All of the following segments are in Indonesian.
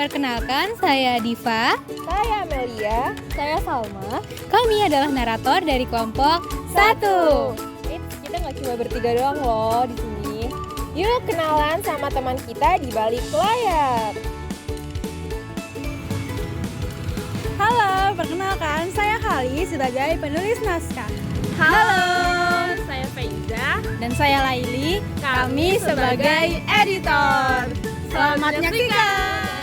Perkenalkan, saya Diva. Saya Amelia. Saya Salma. Kami adalah narator dari kelompok 1. Kita nggak cuma bertiga doang loh di sini. Yuk kenalan sama teman kita di balik layar. Halo, perkenalkan saya Kali sebagai penulis naskah. Halo, saya Faiza. Dan saya Laili. Kami sebagai editor. Selamat menyaksikan.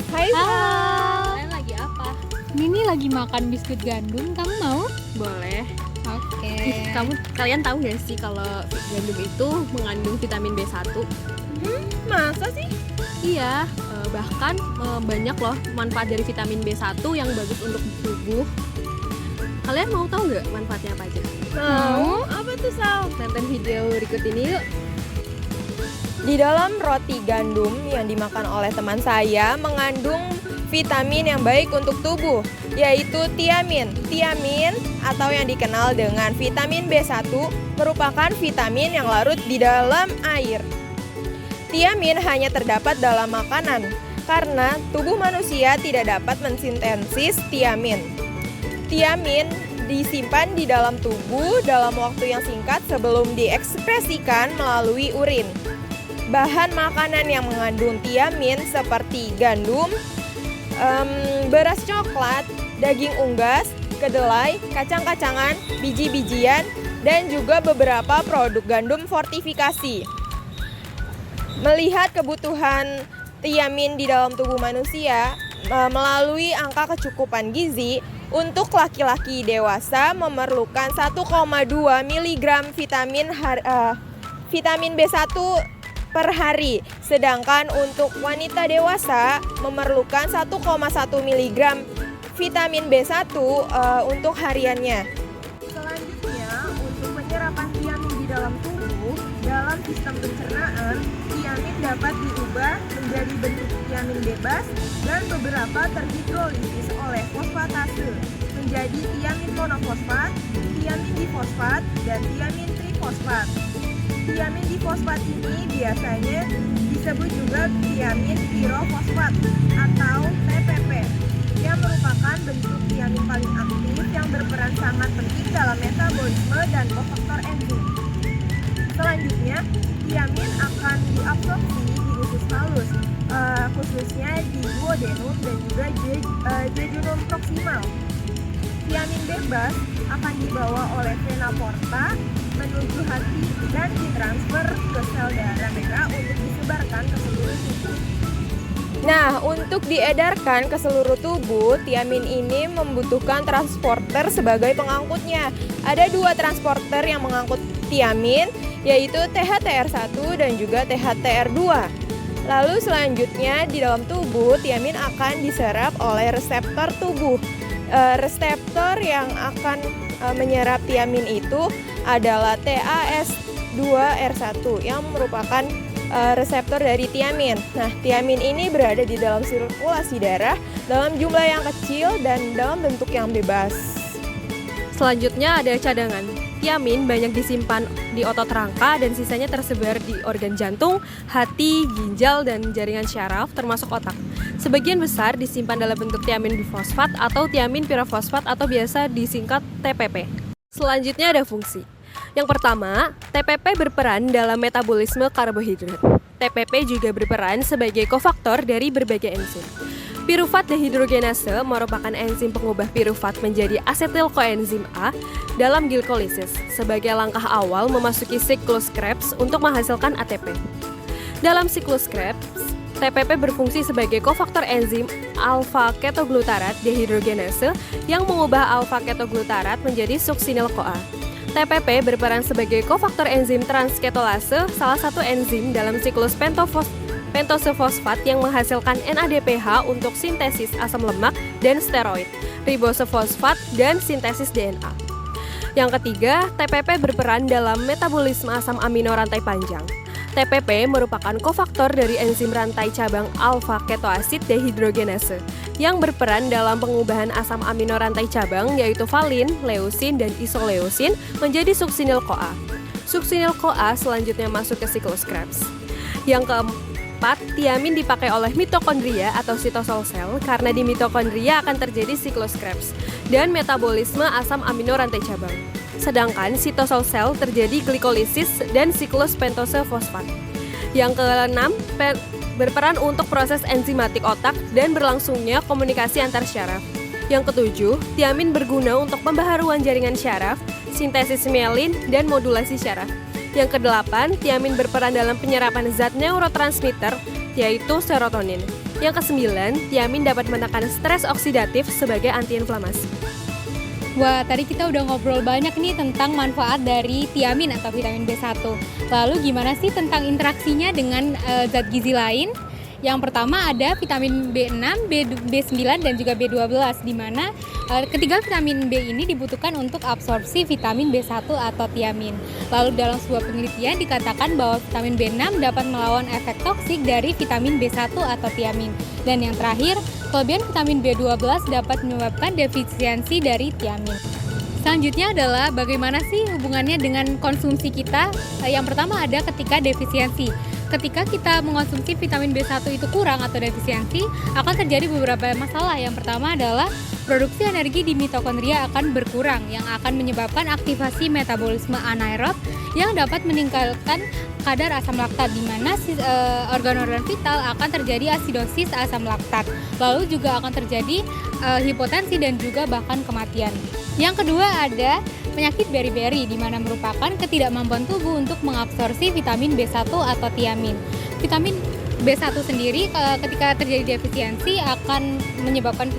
Hai Halo. Kalian lagi apa? Mini lagi makan biskuit gandum, kamu mau? Boleh. Oke. Kalian tahu nggak sih kalau gandum itu mengandung vitamin B1? Masa sih? Iya, bahkan banyak loh manfaat dari vitamin B1 yang bagus untuk tubuh. Kalian mau tahu nggak manfaatnya apa aja? Mau? Apa tuh Sal? Nonton video berikut ini yuk. Di dalam roti gandum yang dimakan oleh teman saya mengandung vitamin yang baik untuk tubuh, yaitu tiamin. Tiamin atau yang dikenal dengan vitamin B1 merupakan vitamin yang larut di dalam air. Tiamin hanya terdapat dalam makanan karena tubuh manusia tidak dapat mensintesis tiamin. Tiamin disimpan di dalam tubuh dalam waktu yang singkat sebelum diekskresikan melalui urin. Bahan makanan yang mengandung tiamin seperti gandum, beras coklat, daging unggas, kedelai, kacang-kacangan, biji-bijian, dan juga beberapa produk gandum fortifikasi. Melihat kebutuhan tiamin di dalam tubuh manusia melalui angka kecukupan gizi, untuk laki-laki dewasa memerlukan 1,2 mg vitamin B1 per hari, sedangkan untuk wanita dewasa memerlukan 1,1 mg vitamin B1 untuk hariannya. Selanjutnya, untuk penyerapan tiamin di dalam tubuh, dalam sistem pencernaan, tiamin dapat diubah menjadi bentuk tiamin bebas dan beberapa terhidrolisis oleh fosfatase menjadi tiamin monofosfat, tiamin difosfat, dan tiamin trifosfat. Tiamin difosfat ini biasanya disebut juga tiamin pirofosfat atau TPP, yang merupakan bentuk tiamin paling aktif yang berperan sangat penting dalam metabolisme dan kofaktor enzim. Selanjutnya, tiamin akan diabsorpsi di usus halus, khususnya di duodenum dan juga jejunum proksimal. Tiamin bebas akan dibawa oleh vena porta menuju hati dan ditransfer ke sel darah merah untuk disebarkan ke seluruh tubuh. Nah, untuk diedarkan ke seluruh tubuh, tiamin ini membutuhkan transporter sebagai pengangkutnya. Ada 2 transporter yang mengangkut tiamin, yaitu THTR1 dan juga THTR2. Lalu selanjutnya di dalam tubuh, tiamin akan diserap oleh reseptor tubuh. Reseptor yang akan menyerap tiamin itu adalah TAS2R1 yang merupakan reseptor dari tiamin. Nah, tiamin ini berada di dalam sirkulasi darah dalam jumlah yang kecil dan dalam bentuk yang bebas. Selanjutnya ada cadangan. Tiamin banyak disimpan di otot rangka dan sisanya tersebar di organ jantung, hati, ginjal, dan jaringan syaraf termasuk otak. Sebagian besar disimpan dalam bentuk tiamin bifosfat atau tiamin pirofosfat atau biasa disingkat TPP. Selanjutnya ada fungsi. Yang pertama, TPP berperan dalam metabolisme karbohidrat. TPP juga berperan sebagai kofaktor dari berbagai enzim. Pirufat dehidrogenase merupakan enzim pengubah pirufat menjadi asetil koenzim A dalam glikolisis sebagai langkah awal memasuki siklus Krebs untuk menghasilkan ATP. Dalam siklus Krebs, TPP berfungsi sebagai kofaktor enzim alfa-ketoglutarat dehidrogenase yang mengubah alfa-ketoglutarat menjadi suksinil-CoA. TPP berperan sebagai kofaktor enzim transketolase, salah satu enzim dalam siklus pentose fosfat yang menghasilkan NADPH untuk sintesis asam lemak dan steroid, ribose fosfat, dan sintesis DNA. Yang ketiga, TPP berperan dalam metabolisme asam amino rantai panjang. TPP merupakan kofaktor dari enzim rantai cabang alfa-ketoasid dehidrogenase yang berperan dalam pengubahan asam amino rantai cabang yaitu valin, leusin, dan isoleusin menjadi suksinil-CoA. Suksinil-CoA selanjutnya masuk ke siklus Krebs. Yang keempat, tiamin dipakai oleh mitokondria atau sitosol sel karena di mitokondria akan terjadi siklus Krebs dan metabolisme asam amino rantai cabang. Sedangkan sitosol sel terjadi glikolisis dan siklus pentose fosfat. Yang keenam, berperan untuk proses enzimatik otak dan berlangsungnya komunikasi antar syaraf. Yang ketujuh, tiamin berguna untuk pembaharuan jaringan syaraf, sintesis mielin, dan modulasi syaraf. Yang kedelapan, tiamin berperan dalam penyerapan zat neurotransmitter, yaitu serotonin. Yang kesembilan, tiamin dapat menekan stres oksidatif sebagai antiinflamasi. Wah, tadi kita udah ngobrol banyak nih tentang manfaat dari tiamin atau vitamin B1. Lalu gimana sih tentang interaksinya dengan zat gizi lain? Yang pertama ada vitamin B6, B9, dan juga B12, di mana ketiga vitamin B ini dibutuhkan untuk absorpsi vitamin B1 atau tiamin. Lalu dalam sebuah penelitian dikatakan bahwa vitamin B6 dapat melawan efek toksik dari vitamin B1 atau tiamin. Dan yang terakhir, kelebihan vitamin B12 dapat menyebabkan defisiensi dari tiamin. Selanjutnya adalah bagaimana sih hubungannya dengan konsumsi kita? Yang pertama ada ketika defisiensi. Ketika kita mengonsumsi vitamin B1 itu kurang atau defisiensi, akan terjadi beberapa masalah. Yang pertama adalah produksi energi di mitokondria akan berkurang, yang akan menyebabkan aktivasi metabolisme anaerob yang dapat meningkatkan kadar asam laktat, di mana organ-organ vital akan terjadi asidosis asam laktat. Lalu juga akan terjadi hipotensi dan juga bahkan kematian. Yang kedua ada penyakit beri-beri, di mana merupakan ketidakmampuan tubuh untuk mengabsorpsi vitamin B1 atau tiamin. Vitamin B1 sendiri ketika terjadi defisiensi akan menyebabkan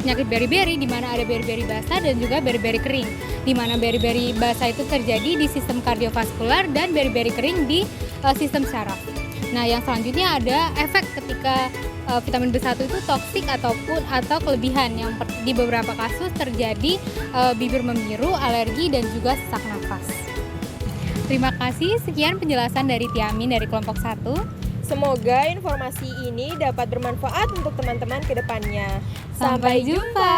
penyakit beri-beri, di mana ada beri-beri basah dan juga beri-beri kering. Di mana beri-beri basah itu terjadi di sistem kardiovaskular dan beri-beri kering di sistem saraf. Nah, yang selanjutnya ada efek ketika vitamin B1 itu toksik atau kelebihan, yang di beberapa kasus terjadi bibir membiru, alergi, dan juga sesak nafas. Terima kasih, sekian penjelasan dari tiamin dari kelompok 1. Semoga informasi ini dapat bermanfaat untuk teman-teman ke depannya. Sampai jumpa.